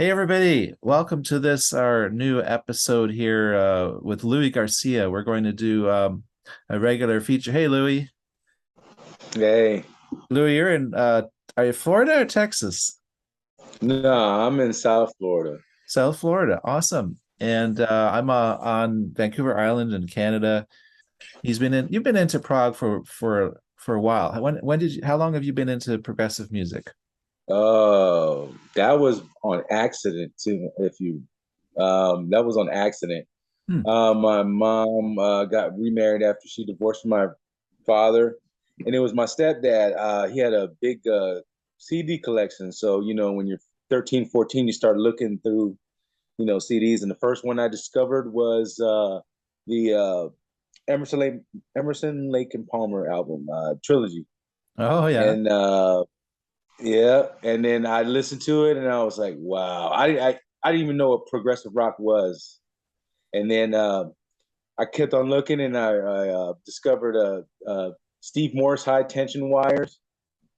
Hey everybody, welcome to this our new episode here with Louie Garcia. We're going to do a regular feature. Hey Louie. Hey, Louie, you're in are you Florida or Texas? no, I'm in South Florida. South Florida. Awesome. And I'm on Vancouver Island in Canada. You've been into Prague for a while. When did you how long have you been into progressive music? Oh, that was on accident too. That was on accident. Hmm. My mom got remarried after she divorced from my father, and it was my stepdad. He had a big CD collection. So, when you're 13, 14, you start looking through, CDs. And the first one I discovered was the Emerson, Lake and Palmer album, Trilogy. Oh yeah. And yeah, and then I listened to it and I was like, wow. I didn't even know what progressive rock was. And then I kept on looking and I discovered Steve Morse High Tension Wires,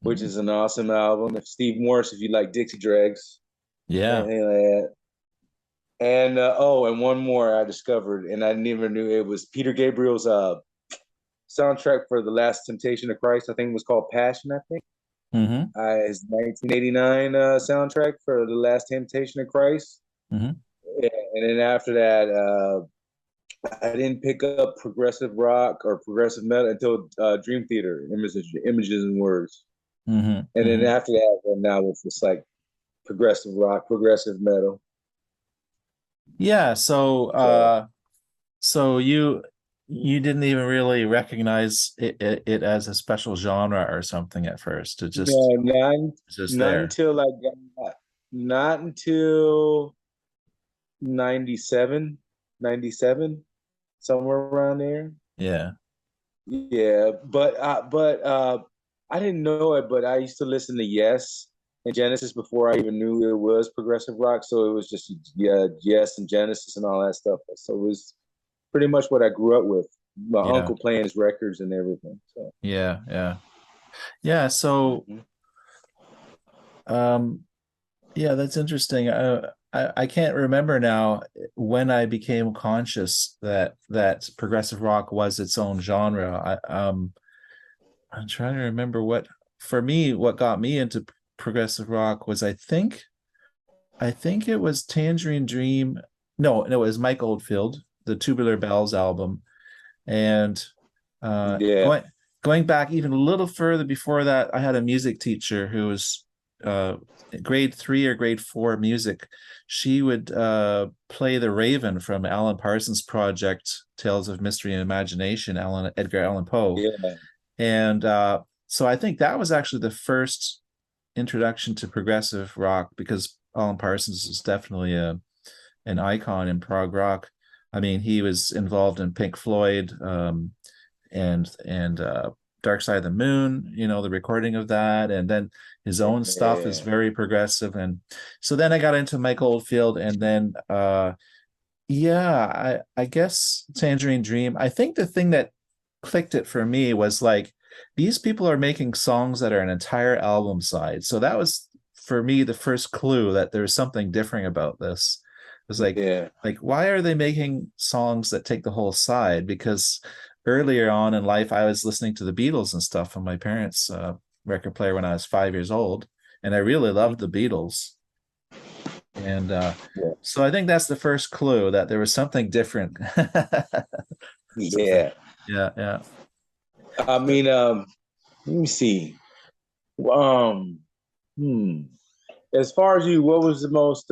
which Hmm. is an awesome album. If Steve Morse, if you like Dixie Dregs, Yeah. anything like that. And and one more I discovered, and I never knew it was Peter Gabriel's soundtrack for the Last Temptation of Christ. I think it was called Passion. I think Hmm. his 1989 soundtrack for the Last Temptation of Christ. Hmm. Yeah, and then after that, I didn't pick up progressive rock or progressive metal until Dream Theater, Images and Words. Hmm. And then Hmm. after that, well, now it's just like progressive rock, progressive metal. Yeah, So so you didn't even really recognize it as a special genre or something at first. It just no, not it's just not there. until I got not until 97, 97, somewhere around there. Yeah. Yeah, but I didn't know it, but I used to listen to Yes and Genesis before I even knew it was progressive rock. So it was just yeah, Yes and Genesis and all that stuff. So it was pretty much what I grew up with. My Yeah. uncle playing his records and everything. So Yeah. Yeah. Yeah. So mhm. um yeah, that's interesting. I can't remember now when I became conscious that progressive rock was its own genre. I'm trying to remember what for me what got me into progressive rock was I think it was Tangerine Dream. No, it was Mike Oldfield, the Tubular Bells album. And uh, Yeah, going going back even a little further before that, I had a music teacher who was uh, grade three or grade four music. She would play the Raven from Alan Parsons' project, Tales of Mystery and Imagination, Edgar Allan Poe. yeah, And so I think that was actually the first introduction to progressive rock because Alan Parsons is definitely an icon in prog rock. I mean, he was involved in Pink Floyd and Dark Side of the Moon, the recording of that, and then his own stuff is yeah. very progressive. And so then I got into Mike Oldfield, and then yeah, I guess Tangerine Dream. I think the thing that clicked it for me was like these people are making songs that are an entire album side. So that was for me the first clue that there's something different about this. It was Yeah. like why are they making songs that take the whole side? Because earlier on in life I was listening to the Beatles and stuff on my parents' record player when I was 5 years old, and I really loved the Beatles. And Yeah. so I think that's the first clue that there was something different. Something. Yeah. Yeah, yeah. I mean, let me see. Um, hmm. As far as you, what was the most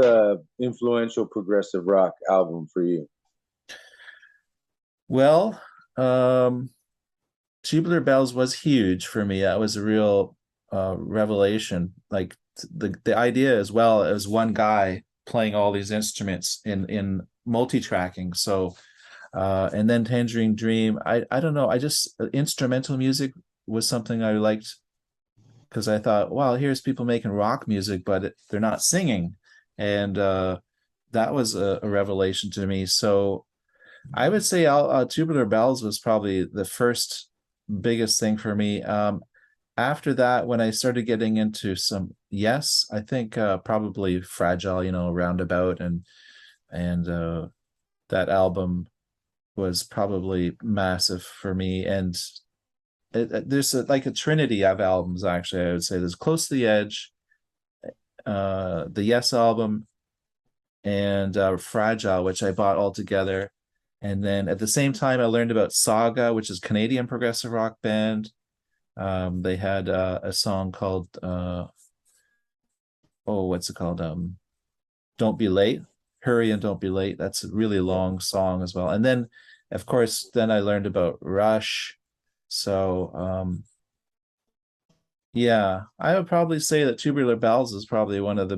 influential progressive rock album for you? Well, Tubular Bells was huge for me. That was a real revelation. Like the idea as well as one guy playing all these instruments in multi-tracking. So and then Tangerine Dream. I don't know. I just instrumental music was something I liked because I thought, wow, here's people making rock music, but they're not singing, and that was a revelation to me. So I would say Tubular Bells was probably the first biggest thing for me. After that, when I started getting into some yes, I think probably Fragile, Roundabout, and that album was probably massive for me. And there's like a trinity of albums, actually. I would say there's Close to the Edge, the Yes album, and Fragile, which I bought all together. And then at the same time, I learned about Saga, which is Canadian progressive rock band. They had a song called oh, what's it called? Don't Be Late. Hurry and Don't Be Late. That's a really long song as well. And then, of course, then I learned about Rush. So yeah, I would probably say that Tubular Bells is probably one of the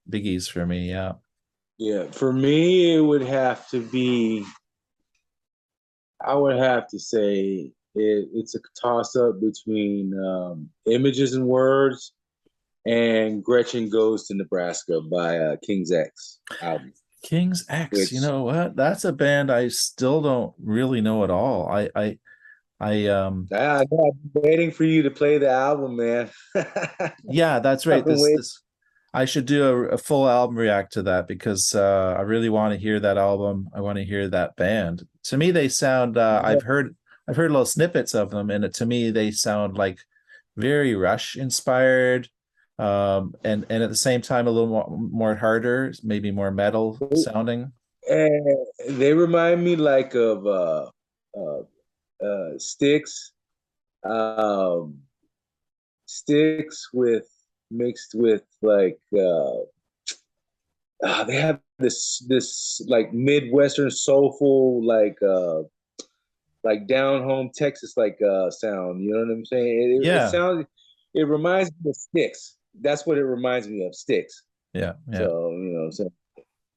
biggies for me. Yeah. Yeah, for me, it would have to be. I would have to say it's a toss up between Images and Words and Gretchen Goes to Nebraska by King's X album. King's X, you Which know what? That's a band I still don't really know at all. I I've been waiting for you to play the album, man. yeah, that's I've right. been This waiting. this I should do a full album react to that because I really want to hear that album. I want to hear that band. To me, they sound. I've heard little snippets of them, and to me, they sound like very Rush inspired, and at the same time a little more harder, maybe more metal sounding. And they remind me like of uh, Sticks, um, Sticks with mixed with like they have this like Midwestern soulful like down home Texas like sound. You know what I'm saying? It Yeah, sounds. It reminds me of Sticks. That's what it reminds me of, Sticks. yeah, yeah, So you know what I'm saying.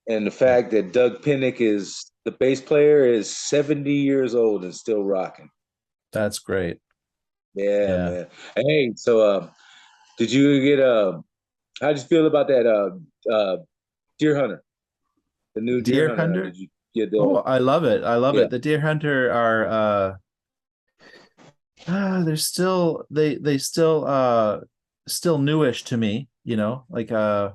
And the yeah. fact that Doug Pinnick is the bass player is 70 years old and still rocking. That's great. Yeah, Yeah, man. Hey, so did you get how did you feel about that Deer Hunter? The new Deer Deer Hunter. Hunter. Did you get Oh, the I love it. I love yeah. it. The Deer Hunter are they're still they still newish to me, like the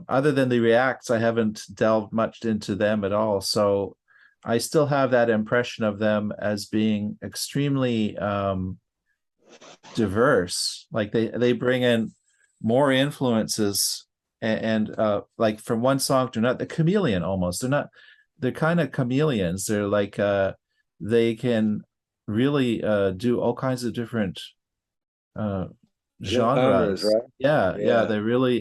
other than the reacts, I haven't delved much into them at all. So I still have that impression of them as being extremely diverse. Like they bring in more influences and like from one song to another, the chameleon almost. They're kind of chameleons. They're like they can really do all kinds of different uh Genres, genres. right? Yeah, yeah, Yeah. they really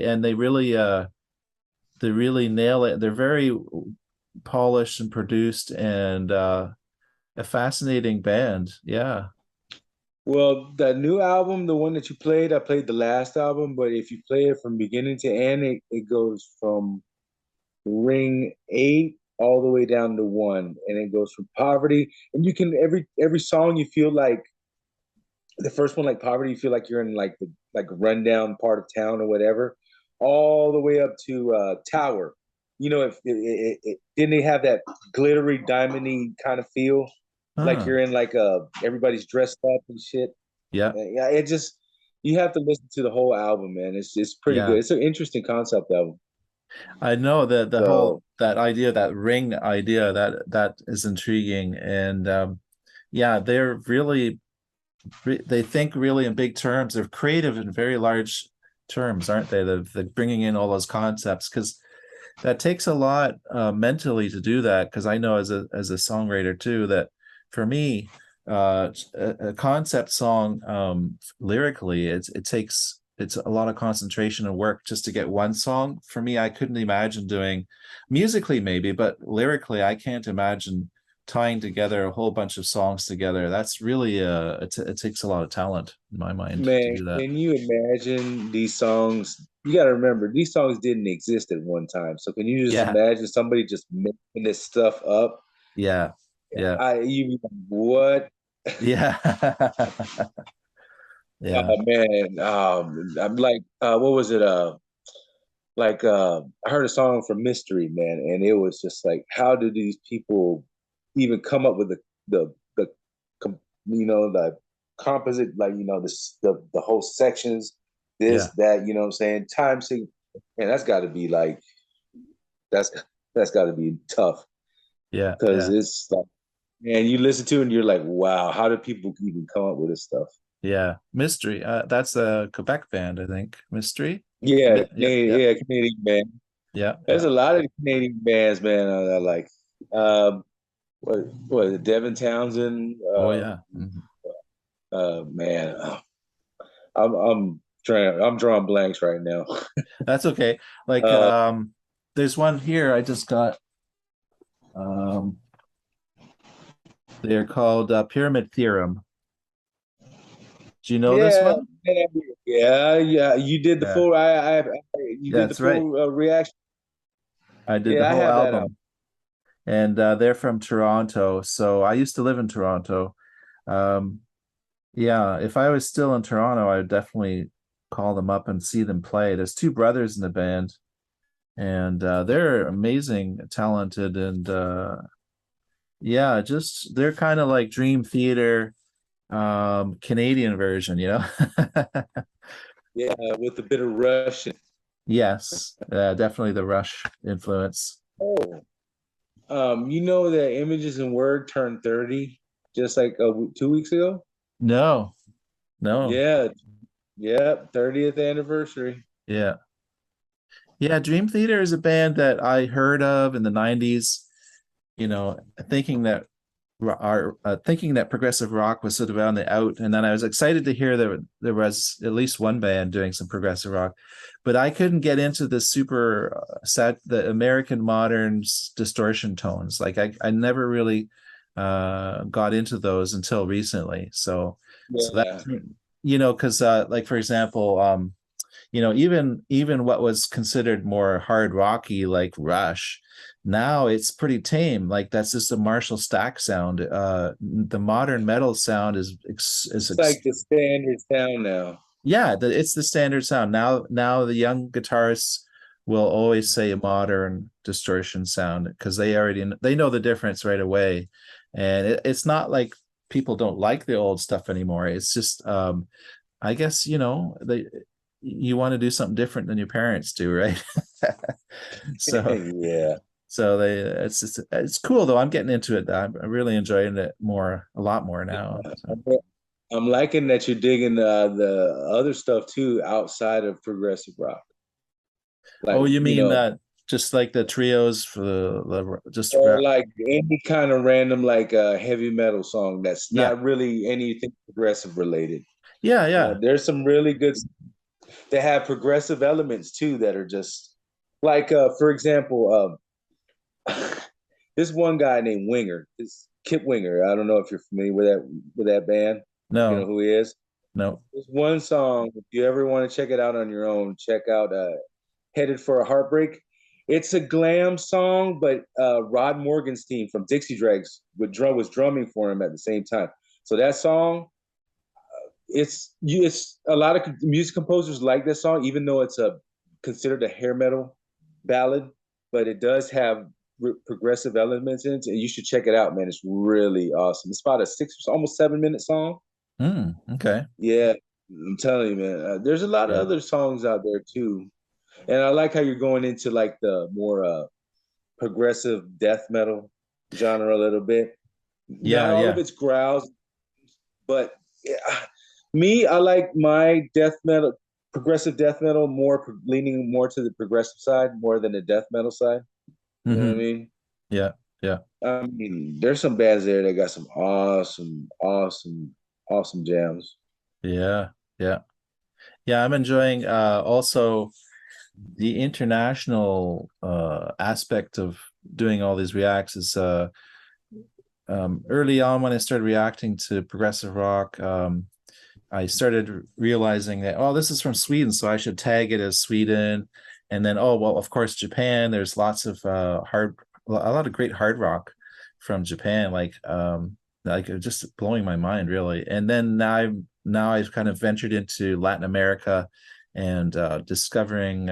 nail it. They're very polished and produced and a fascinating band. Yeah. Well, that new album, the one that you played, I played the last album, but if you play it from beginning to end, it goes from ring 8 all the way down to 1, and it goes from poverty. And you can every song you feel like the first one, like poverty, you feel like you're in like the like rundown part of town or whatever, all the way up to Tower. You know, if didn't they have that glittery, diamondy kind of feel, like Huh. you're in like everybody's dressed up and shit. Yeah. Yeah, it just you have to listen to the whole album, man. It's pretty good. Yeah. It's an interesting concept album. I know that the whole So that idea, that ring idea, that is intriguing. And yeah, they think really in big terms. They're creative in very large terms, aren't they? They're bringing in all those concepts because that takes a lot mentally to do that. Because I know as a songwriter too that for me, a concept song lyrically, it's a lot of concentration and work just to get one song. For me, I couldn't imagine doing musically maybe, but lyrically, I can't imagine tying together a whole bunch of songs together. That's really it takes a lot of talent in my mind to man, do that. can you imagine these songs? You got to remember, these songs didn't exist at one time. So can you just Yeah, imagine somebody just making this stuff up? yeah, yeah, You be like, what? yeah, yeah. Man, I'm like, what was it? Like I heard a song from Mystery, man, and it was just like, how do these people even come up with the you know the composite, like you know the whole sections Yeah. this, that, you know what I'm saying? Time sig man, that's gotta be like that's that's gotta be tough Yeah. because Yeah. it's like man, you listen to it and you're like, wow, how do people even come up with this stuff? Yeah. Mystery. That's a Quebec band, I think. Mystery. Yeah, Yeah. Yeah. Yeah. Canadian band. Yeah. There's Yeah. a lot of Canadian bands, man. I like. What is it, Devin Townsend? Oh yeah. Mhm. Man, I'm drawing blanks right now. That's okay. Like Uh, there's one here I just got. Um they're called Pyramid Theorem. Do you know this yeah, one? yeah. You did the Yeah. full. You did the That's right. full reaction. I did the Yeah, I whole have that out. album. And they're from Toronto. So I used to live in Toronto. Um, yeah, if I was still in Toronto, I would definitely call them up and see them play. There's two brothers in the band, and they're amazing, talented, and yeah, just they're kind of like Dream Theater, Canadian version, you know? Yeah, with a bit of Russian. Yes, definitely the Rush influence. Oh, you know that Images and Word turned 30 just like 2 weeks ago. No, no, Yeah, yeah, 30th anniversary. yeah. Yeah, Dream Theater is a band that I heard of in the 90s, you know, thinking that thinking that progressive rock was sort of on the out, and then I was excited to hear that there was at least one band doing some progressive rock, but I couldn't get into the super sad the American modern distortion tones. Like I never really got into those until recently. So that Yeah, because like for example, even what was considered more hard rocky like Rush, now it's pretty tame. Like that's just a Marshall Stack sound. The modern metal sound it's like the standard sound now. yeah, it's the standard sound now. Now the young guitarists will always say a modern distortion sound because they know the difference right away, and it's not like people don't like the old stuff anymore. It's just I guess you want to do something different than your parents do, right? so Yeah. so it's cool though. I'm getting into it. I'm really enjoying it a lot more now. So. I'm liking that you're digging the other stuff too outside of progressive rock. Oh, Like, you mean that just like the trios for the just or like any kind of random like heavy metal song that's yeah, not really anything progressive related. yeah, yeah. There's some really good they have progressive elements too that are just like for example, this one guy named Winger, this Kip Winger. I don't know if you're familiar with that band, if you know No, who he is. no. There's one song, if you ever want to check it out on your own, check out Headed for a Heartbreak. It's a glam song, but Rod Morgenstein from Dixie Dregs was drumming for him at the same time. So that song, it's a lot of music composers like that song, even though it's a considered a hair metal ballad, but it does have progressive elements in it, and you should check it out, man. It's really awesome. It's about a almost 7 minute song. Okay. Yeah, I'm telling you, man. There's a lot of Yeah, other songs out there too, and I like how you're going into like the more progressive death metal genre a little bit. Not yeah, all of yeah. it's growls, but yeah, me, I like my death metal, progressive death metal, leaning more to the progressive side more than the death metal side. You know what I Hmm. mean? Yeah, yeah, I mean, there's some bands there that got some awesome, awesome, awesome jams. yeah, yeah. Yeah, I'm enjoying also the international aspect of doing all these reacts is early on when I started reacting to progressive rock, I started realizing that, oh, this is from Sweden, so I should tag it as Sweden. And then, oh, well, of course, Japan, there's lots of a lot of great hard rock from Japan, like just blowing my mind, really. And then now I've kind of ventured into Latin America and discovering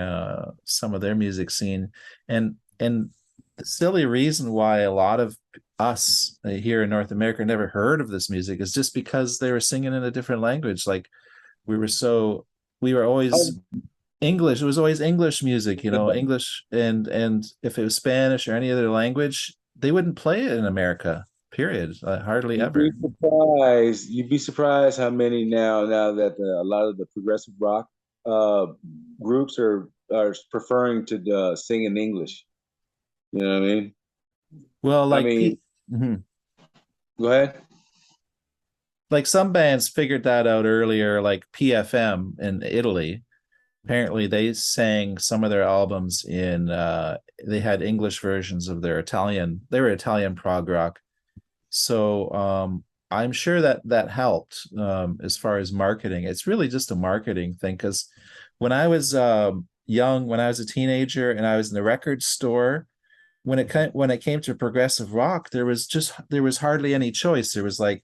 some of their music scene. And the silly reason why a lot of us here in North America never heard of this music is just because they were singing in a different language. Like we were so we were Oh, always English. It was always English music, English, and if it was Spanish or any other language, they wouldn't play it in America. Period. Hardly you'd be ever. surprised. You'd be surprised how many now that a lot of the progressive rock uh, groups are preferring to sing in English. You know what I mean? Well, I mean, Mhm. go ahead. Like some bands figured that out earlier, like PFM in Italy. Apparently, they sang some of their albums in. They had English versions of their Italian. They were Italian prog rock. So I'm sure that that helped as far as marketing. It's really just a marketing thing because when I was young, when I was a teenager, and I was in the record store, when it came to progressive rock, there was hardly any choice. There was like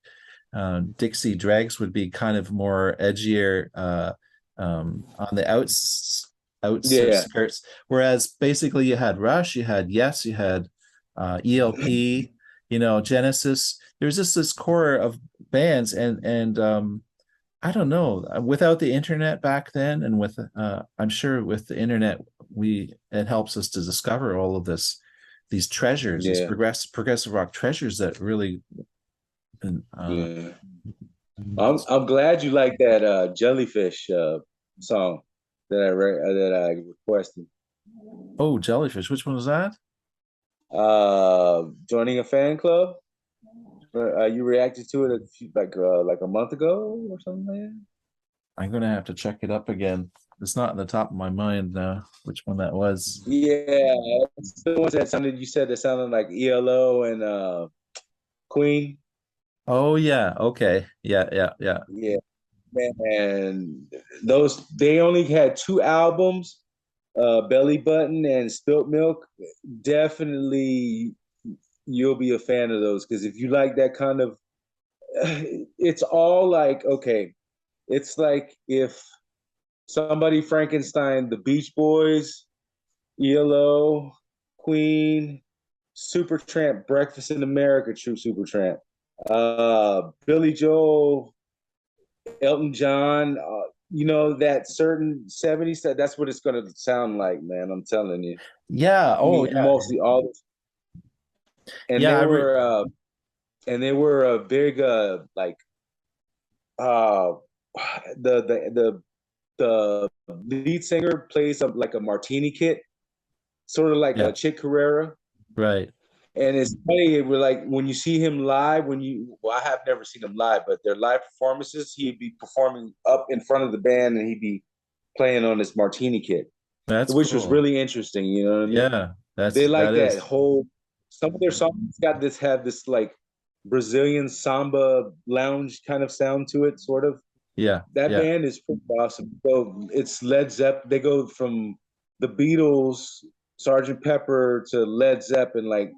Dixie Dregs would be kind of more edgier on the Yeah, outskirts, whereas basically you had Rush, you had Yes, you had ELP, Genesis. There's just this core of bands, and I don't know. Without the internet back then, and with I'm sure with the internet, we it helps us to discover all of these treasures, these yeah, progressive rock treasures that really. Uh, yeah. I'm glad you like that jellyfish song that I requested. oh, Jellyfish. Which one was that? Joining a fan club. You reacted to it like a month ago or something like that? I'm gonna have to check it up again. It's not in the top of my mind now. Which one that was? Yeah, it's the ones that sounded you said that sounded like ELO and Queen. Oh yeah. Okay. Yeah. Yeah. Yeah. Yeah, man. Those they only had two albums, Belly Button and Spilt Milk. Definitely you'll be a fan of those because if you like that kind of it's all like okay, it's like if somebody Frankenstein, the Beach Boys, ELO, Queen, Supertramp, Breakfast in America, True Supertramp, Billy Joel, Elton John, that certain 70s, that's what it's going to sound like, man. I'm telling you. Yeah. I Oh mean, yeah. mostly all, and Yeah. they were a big, like, uh, the lead singer plays like a martini kit, sort of like a Yeah. Chick Carrera. Right. And it's funny, we're like when you see him live, I have never seen him live, but their live performances, he'd be performing up in front of the band and he'd be playing on this martini kit, That's which was cool. really interesting. You know what I mean? Yeah. They That like that is. whole, some of their songs have this like Brazilian samba lounge kind of sound to it, sort of. Yeah. That Yeah. band is pretty awesome. So it's Led Zeppelin. They go from the Beatles, Sergeant Pepper to Led Zeppelin, like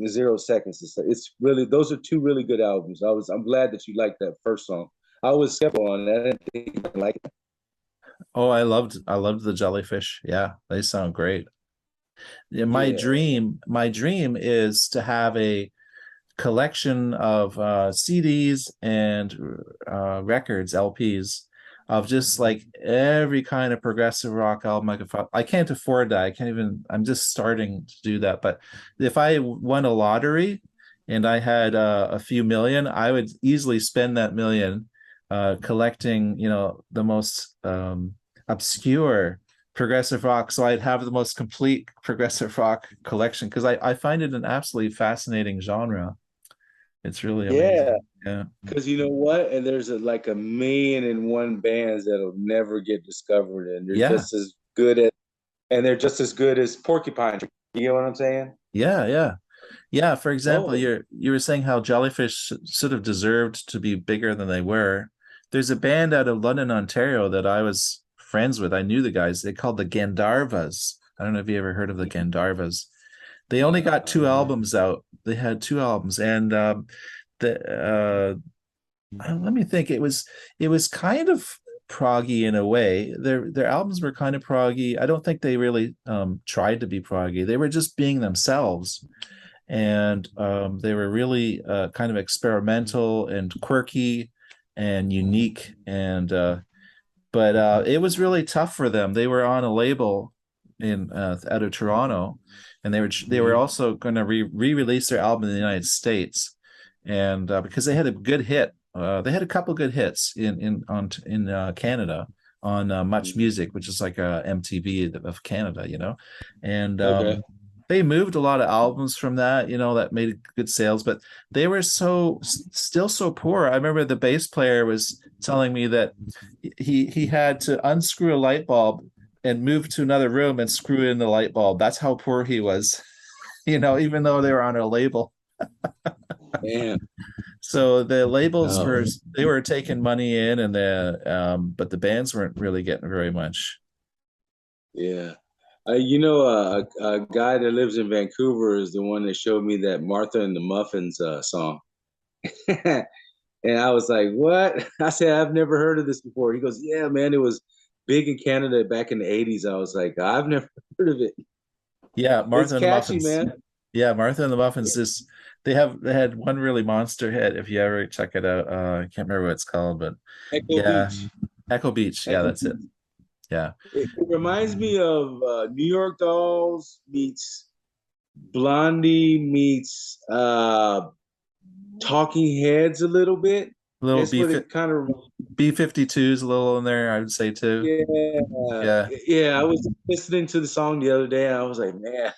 0 seconds. It's really those are two really good albums. I'm glad that you liked that first song. I was skeptical on that. I didn't think you would like it. Oh, I loved the Jellyfish. Yeah, they sound great. Yeah, Yeah, my dream is to have a collection of CDs and records, LPs of just like every kind of progressive rock album I could find. I can't afford that. I can't even. I'm just starting to do that. But if I won a lottery and I had a few million, I would easily spend that million collecting, the most obscure progressive rock. So I'd have the most complete progressive rock collection because I find it an absolutely fascinating genre. It's really yeah. amazing. Yeah. Because you know what? And there's like a million and one bands that'll never get discovered, and Yeah. they're just as good as Porcupine Tree. You know what I'm saying? Yeah. Yeah. Yeah. For example, Oh, you were saying how Jellyfish sort of deserved to be bigger than they were. There's a band out of London, Ontario that I was friends with. I knew the guys. They called the Gandharvas. I don't know if you ever heard of the Gandharvas. They only got two albums out. They had two albums, and the let me think. It was kind of proggy in a way. Their albums were kind of proggy. I don't think they really tried to be proggy. They were just being themselves, and they were really kind of experimental and quirky and unique. And but it was really tough for them. They were on a label in out of Toronto, and they were Mhm. also going to re-release their album in the United States, and because they had a good hit, they had a couple good hits in Canada on Much Mhm. Music, which is like a MTV of Canada, and Okay. they moved a lot of albums from that, that made good sales, but they were still so poor. I remember the bass player was telling me that he had to unscrew a light bulb and move to another room and screw in the light bulb. That's how poor he was, even though they were on a label. Man. So the labels Oh, were taking money in, and but the bands weren't really getting very much. yeah. A guy that lives in Vancouver is the one that showed me that Martha and the Muffins song. And I was like, what? I said, I've never heard of this before. He goes, yeah, man, it was big in Canada back in the 80s. I was like, I've never heard of it. Yeah, It's Martha and the catchy, Muffins. man. Yeah, Martha and the Muffins. They had one really monster hit. If you ever check it out, I can't remember what it's called, but Echo yeah, Beach. Echo Beach. Yeah, Echo that's it. Beach. Yeah, It reminds me of New York Dolls meets Blondie meets Talking Heads a little bit. a little That's what it kind of. B-52 is a little in there, I would say too. Yeah, Yeah, yeah. I was listening to the song the other day, and I was like, man,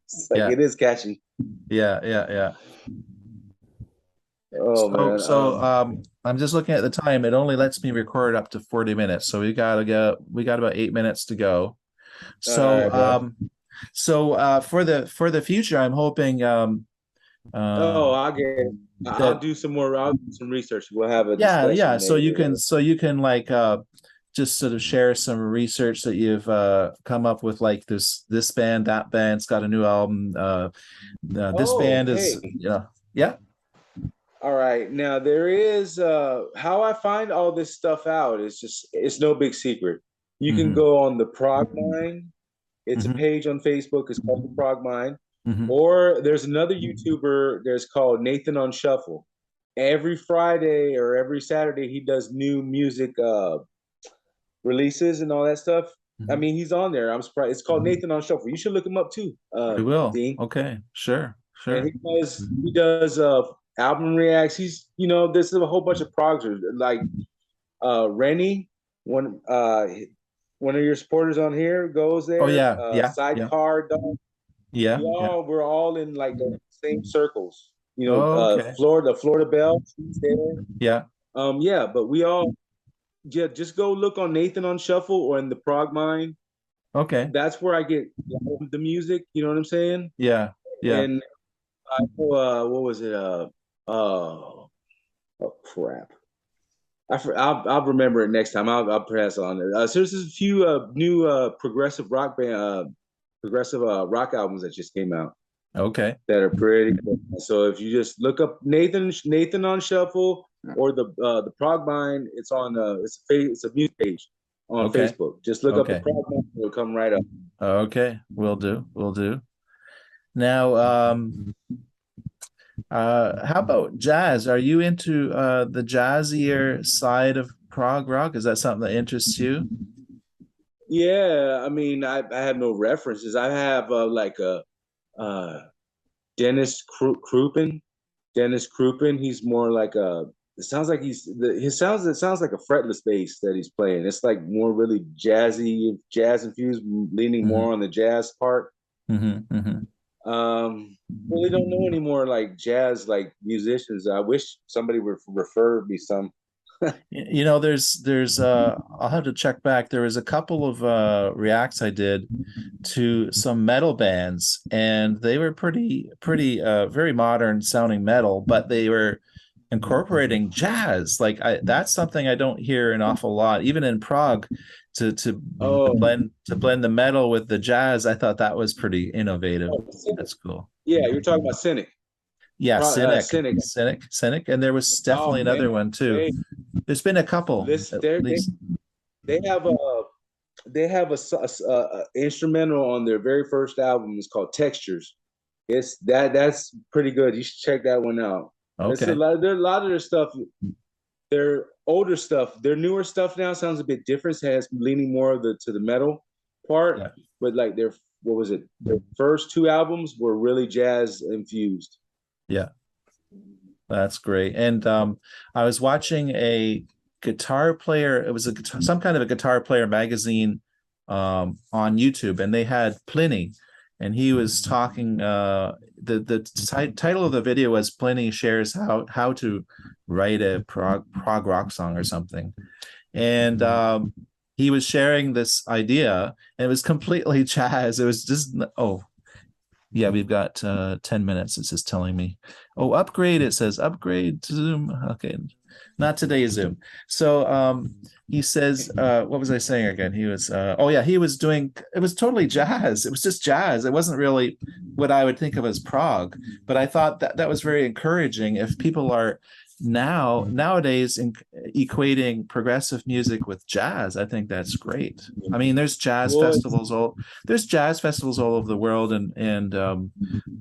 it's like yeah, it is catchy. yeah. Oh So, man. so I'm just looking at the time. It only lets me record up to 40 minutes. So we got about 8 minutes to go. All So, right, bro. for the future, I'm hoping uh, Oh, I'll get it. I'll that do some more. I'll do some research. We'll have a yeah. discussion So maybe. you can like just sort of share some research that you've come up with, like this band, that band's got a new album. This Oh, band hey. is yeah. All right. Now there is how I find all this stuff out is just it's no big secret. You can Hmm. go on the Prog Mine. It's a Hmm. page on Facebook. It's called the Prog Mine. Hmm. Or there's another YouTuber. There's called Nathan on Shuffle. Every Friday or every Saturday, he does new music releases and all that stuff. I Hmm. mean, he's on there. I'm surprised. It's called Nathan on Shuffle. You should look him up too, We will. Dean. Okay, sure, And sure. he does album reacts. There's a whole bunch of progs like Rennie, one of your supporters on here goes Oh there. yeah, yeah, yeah, Sidecar Dog. yeah, yeah. We're all in like the same circles. Oh, okay. Florida Belle, she's there. Yeah. Yeah, but we all just go look on Nathan on Shuffle or in the Prog Mine. Okay. That's where I get the music. You know what I'm saying? Yeah. Yeah. And I know, what was it? Oh crap. I'll remember it next time. I'll pass on it. So there's a few new progressive rock albums that just came out Okay. that are pretty cool. So if you just look up Nathan on Shuffle or the Prog Mine, it's a music page on Okay. Facebook. Just look up the Okay. Prog Mine, it'll come right up. Okay. Will do. Will do. Now, how about jazz? Are you into the jazzier side of prog rock? Is that something that interests you? Yeah, I mean, I have no references. I have like a uh, Dennis Crouppen. Dennis Crouppen. He's more like a. It sounds like it sounds like a fretless bass that he's playing. It's like more really jazzy, jazz infused, leaning Hmm. more on the jazz part. Hmm. Hmm. Really don't know any more like jazz like musicians. I wish somebody would refer me some. There's I'll have to check back. There was a couple of reacts I did to some metal bands, and they were pretty very modern sounding metal, but they were incorporating jazz. Like that's something I don't hear an awful lot, even in Prague, to Oh, blend the metal with the jazz. I thought that was pretty innovative. oh, That's cool. yeah, you're talking about Cynic. Yeah, Cynic. Cynic, and there was Oh definitely man, another one too. they There's been a couple, this at they least. they have a instrumental on their very first album. It's called Textures. That's pretty good. You should check that one out. It's a Okay. lot. There a lot of their stuff. Their older stuff, their newer stuff now sounds a bit different. It has leaning more of the to the metal part, Yeah. but like their what was it? Their first two albums were really jazz infused. Yeah. That's great. And I was watching a guitar player. It was a guitar, some kind of a guitar player magazine on YouTube, and they had Pliny, and he was talking. The title of the video was Pliny shares how to write a prog rock song or something, and he was sharing this idea, and it was completely jazz. It was just yeah, we've got 10 minutes. It's just telling me. Oh, upgrade. It says upgrade to Zoom. Okay. Not today, Zoom. So he says, what was I saying again? He was, oh yeah, he was doing, it was totally jazz. It was just jazz. It wasn't really what I would think of as prog, but I thought that that was very encouraging. If people are nowadays equating progressive music with jazz, I think that's great. I mean, there's jazz festivals all over the world, and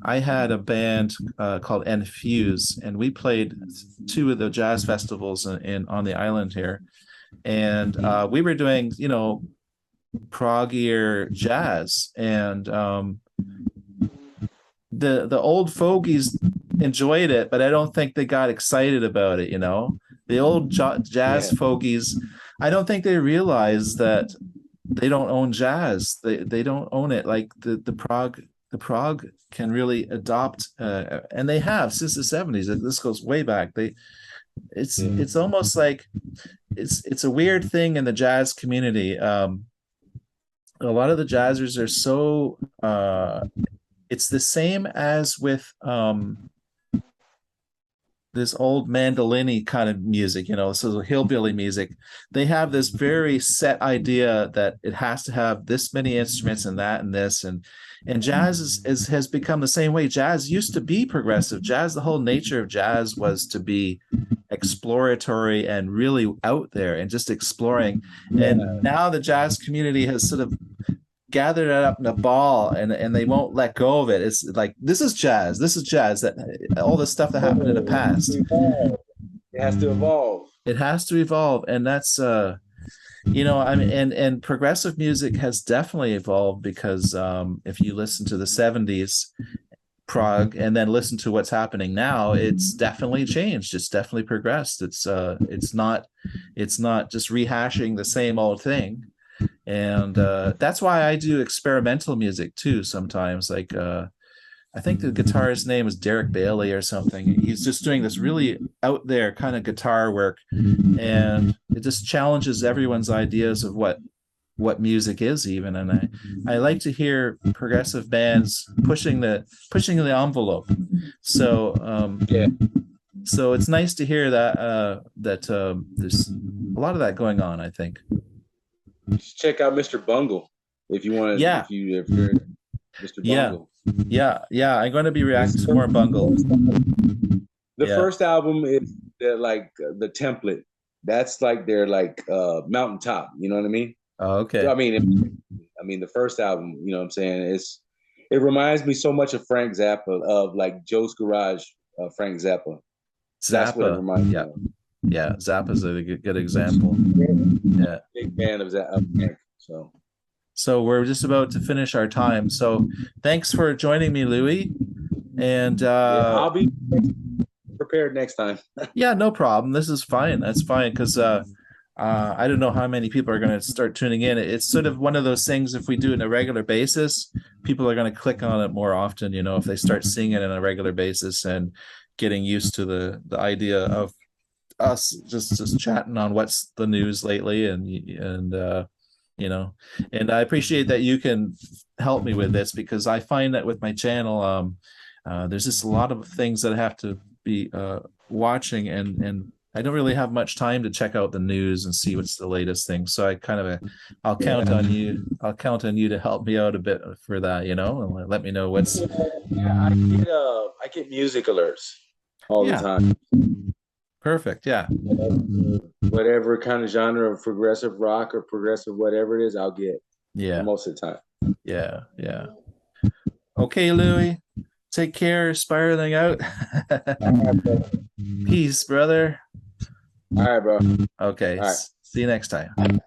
I had a band called nFuze, and we played two of the jazz festivals on the island here, and we were doing proggier jazz, and the old fogies enjoyed it, but I don't think they got excited about it. The old jazz fogies, I don't think they realize that they don't own jazz. They don't own it. Like the prog can really adopt, and they have since the 70s. This goes way back. It's almost like it's a weird thing in the jazz community. A lot of the jazzers are so it's the same as with this old mandolin kind of music, so hillbilly music. They have this very set idea that it has to have this many instruments and that and this, and jazz has become the same way. Jazz used to be progressive. Jazz, the whole nature of jazz was to be exploratory and really out there and just exploring. And now the jazz community has sort of gathered it up in a ball, and they won't let go of it. It's like, this is jazz, that all the stuff that happened in the past, it has to evolve. And that's I mean, and progressive music has definitely evolved, because if you listen to the 70s prog and then listen to what's happening now, it's definitely changed. It's definitely progressed. It's not just rehashing the same old thing. And that's why I do experimental music too sometimes. Like I think the guitarist's name is Derek Bailey or something. He's just doing this really out there kind of guitar work, and it just challenges everyone's ideas of what music is even. And I like to hear progressive bands pushing the envelope. So so it's nice to hear that there's a lot of that going on, I think. Check out Mr. Bungle if you want to. Yeah. If you're Mr. Bungle. Yeah. I'm going to be reacting to more Bungle. The first album is the template. That's like their mountaintop. You know what I mean? Oh, okay. So, I mean the first album. You know what I'm saying? It reminds me so much of Frank Zappa, of like Joe's Garage. Frank Zappa. That's what it reminds me of. Yeah, Zappa's a good example. Yeah, big fan of Zappa. So we're just about to finish our time. So thanks for joining me, Louie. And I'll be prepared next time. Yeah, no problem. This is fine. That's fine, because I don't know how many people are going to start tuning in. It's sort of one of those things. If we do it on a regular basis, people are going to click on it more often. If they start seeing it on a regular basis and getting used to the idea of us just chatting on what's the news lately, and I appreciate that you can help me with this, because I find that with my channel there's just a lot of things that I have to be watching, and I don't really have much time to check out the news and see what's the latest thing. So I'll count on you to help me out a bit for that, and let me know what's. I get music alerts all the time. Perfect. Yeah. Whatever kind of genre of progressive rock or progressive whatever it is, I'll get. Yeah. Most of the time. Yeah. Okay, Louie. Take care. Spiraling out. Peace, brother. All right, bro. All Okay. right. See you next time.